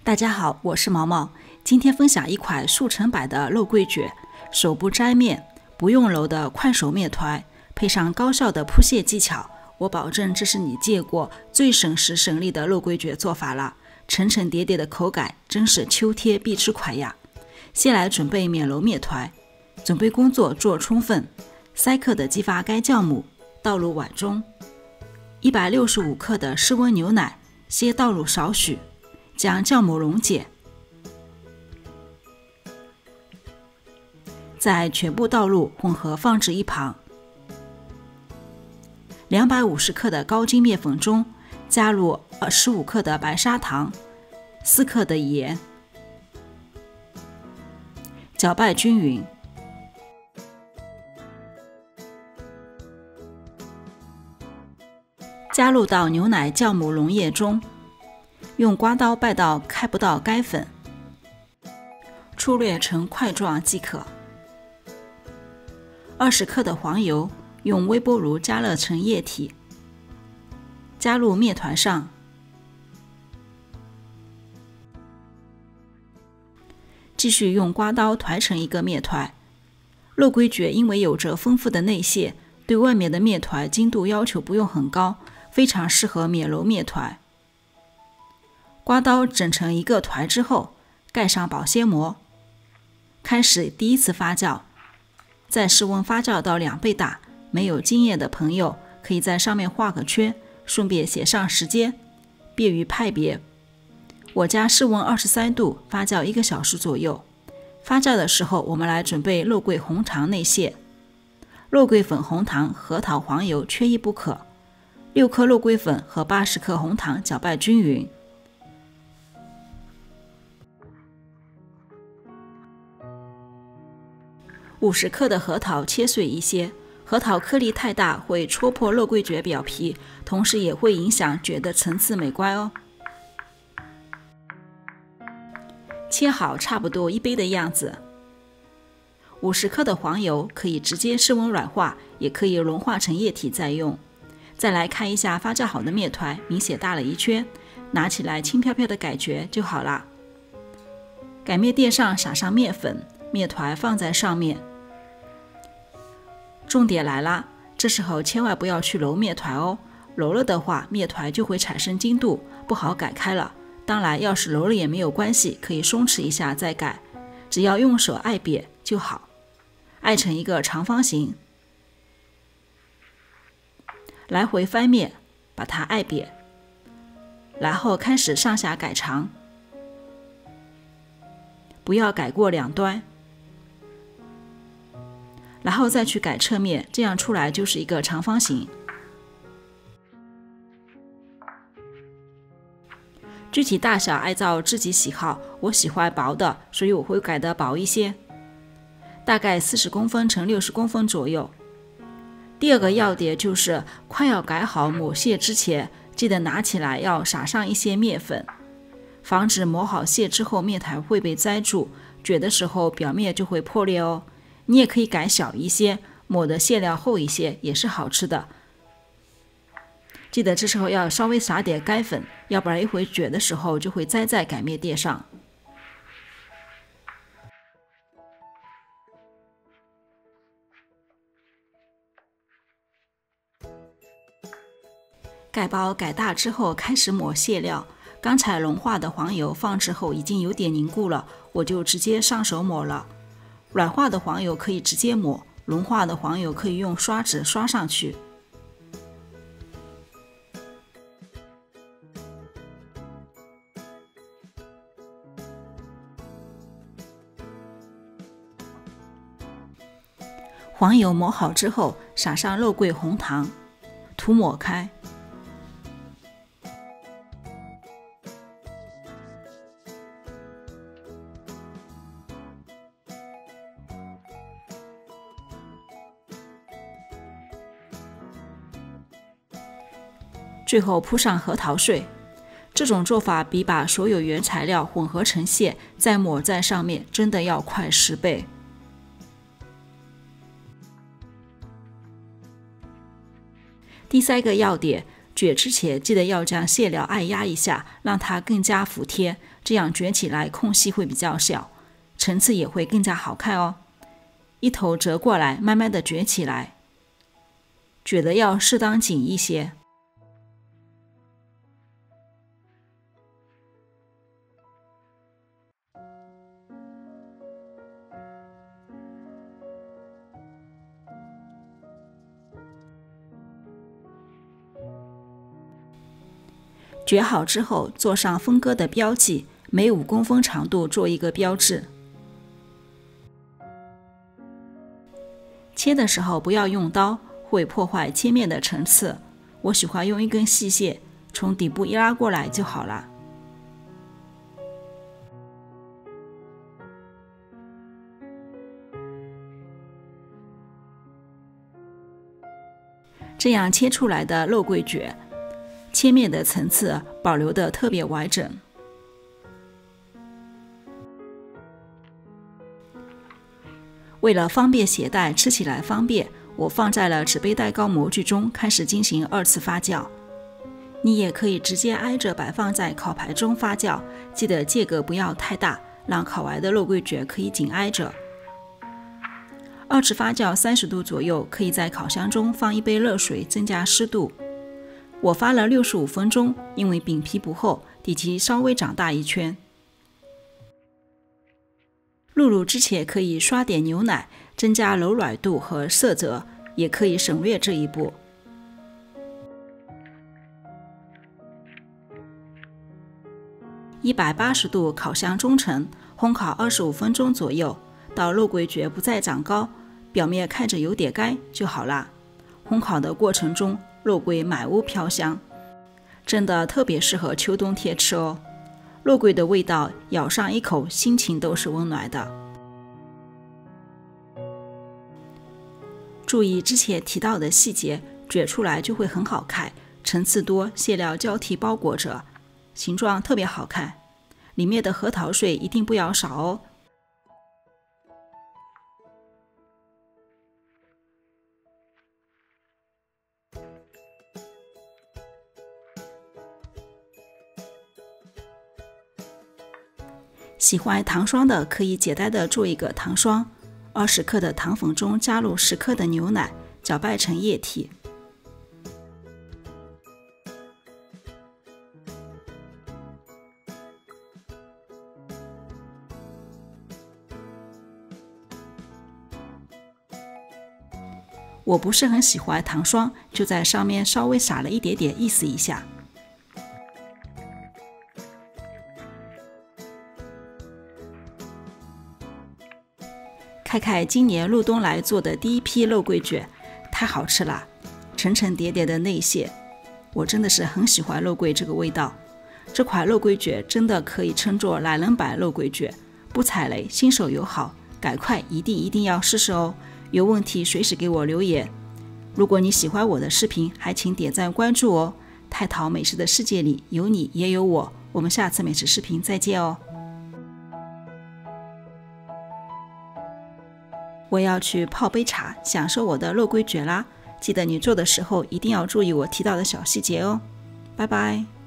大家好，我是毛毛，今天分享一款速成版的肉桂卷，手不粘面，不用揉的快手面团，配上高效的铺蟹技巧，我保证这是你见过最省时省力的肉桂卷做法了，层层叠叠的口感真是秋天必吃款呀。先来准备免揉面团，准备工作做充分，3克的激发该酵母倒入碗中，165克的室温牛奶先倒入少许，将酵母溶解，再全部倒入混合放置一旁。250克的高筋面粉中加入15克的白砂糖，4克的盐，搅拌均匀。加入到牛奶酵母溶液中，用刮刀掰到看不到该粉，粗略成块状即可。20克的黄油用微波炉加热成液体，加入面团上，继续用刮刀团成一个面团。肉桂卷因为有着丰富的内馅，对外面的面团筋度要求不用很高，非常适合免揉面团。刮刀整成一个团之后，盖上保鲜膜，开始第一次发酵，在室温发酵到2倍大。没有经验的朋友可以在上面画个圈，顺便写上时间，便于判别。我家室温23度，发酵1个小时左右。发酵的时候，我们来准备肉桂红糖内馅。肉桂粉、红糖、核桃、黄油缺一不可。6克肉桂粉和80克红糖搅拌均匀。50克的核桃切碎一些，核桃颗粒太大会戳破肉桂卷表皮，同时也会影响卷的层次美观哦。切好差不多1杯的样子。50克的黄油可以直接室温软化，也可以融化成液体再用。再来看一下发酵好的面团，明显大了一圈，拿起来轻飘飘的擀卷就好了。擀面垫上撒上面粉，面团放在上面。重点来啦，这时候千万不要去揉面团哦，揉了的话面团就会产生筋度，不好擀开了。当然要是揉了也没有关系，可以松弛一下再擀，只要用手按扁就好，按成一个长方形，来回翻面把它按扁，然后开始上下擀长，不要擀过两端，然后再去擀侧面，这样出来就是一个长方形。具体大小按照自己喜好，我喜欢薄的，所以我会擀得薄一些，大概40公分乘60公分左右。第二个要点就是快要擀好抹馅之前，记得拿起来要撒上一些面粉，防止抹好馅之后面团会被粘住，卷的时候表面就会破裂哦。你也可以擀小一些，抹的馅料厚一些，也是好吃的。记得这时候要稍微撒点干粉，要不然一会卷的时候就会粘在擀面垫上。擀薄擀大之后开始抹馅料，刚才融化的黄油放置后已经有点凝固了，我就直接上手抹了。软化的黄油可以直接抹，融化的黄油可以用刷子刷上去。黄油抹好之后，撒上肉桂红糖，涂抹开。最后铺上核桃碎，这种做法比把所有原材料混合成馅再抹在上面真的要快10倍。第3个要点，卷之前记得要将馅料按压一下，让它更加服帖，这样卷起来空隙会比较小，层次也会更加好看哦。一头折过来，慢慢的卷起来，卷的要适当紧一些。卷好之后，做上分割的标记，每5公分长度做一个标志。切的时候不要用刀，会破坏切面的层次。我喜欢用一根细线，从底部一拉过来就好了。这样切出来的肉桂卷，切面的层次保留得特别完整。为了方便携带，吃起来方便，我放在了纸杯蛋糕模具中，开始进行2次发酵。你也可以直接挨着摆放在烤盘中发酵，记得间隔不要太大，让烤完的肉桂卷可以紧挨着。2次发酵30度左右，可以在烤箱中放一杯热水，增加湿度。我发了65分钟，因为饼皮不厚，底基稍微长大一圈。入炉之前可以刷点牛奶，增加柔软度和色泽，也可以省略这一步。180度烤箱中层，烘烤25分钟左右，到肉桂卷不再长高，表面看着有点干就好啦。烘烤的过程中，肉桂满屋飘香，真的特别适合秋冬天吃哦。肉桂的味道，咬上一口，心情都是温暖的。注意之前提到的细节，卷出来就会很好看，层次多，馅料交替包裹着，形状特别好看。里面的核桃碎一定不要少哦。喜欢糖霜的可以简单的做一个糖霜，20克的糖粉中加入10克的牛奶，搅拌成液体。我不是很喜欢糖霜，就在上面稍微撒了一点点，意思一下。看看今年入冬来做的第一批肉桂卷，太好吃了，层层叠叠的内馅，我真的是很喜欢肉桂这个味道。这款肉桂卷真的可以称作懒人版肉桂卷，不踩雷，新手友好，赶快一定要试试哦！有问题随时给我留言。如果你喜欢我的视频，还请点赞关注哦。泰陶美食的世界里有你也有我，我们下次美食视频再见哦。我要去泡杯茶，享受我的肉桂卷啦！记得你做的时候一定要注意我提到的小细节哦。拜拜。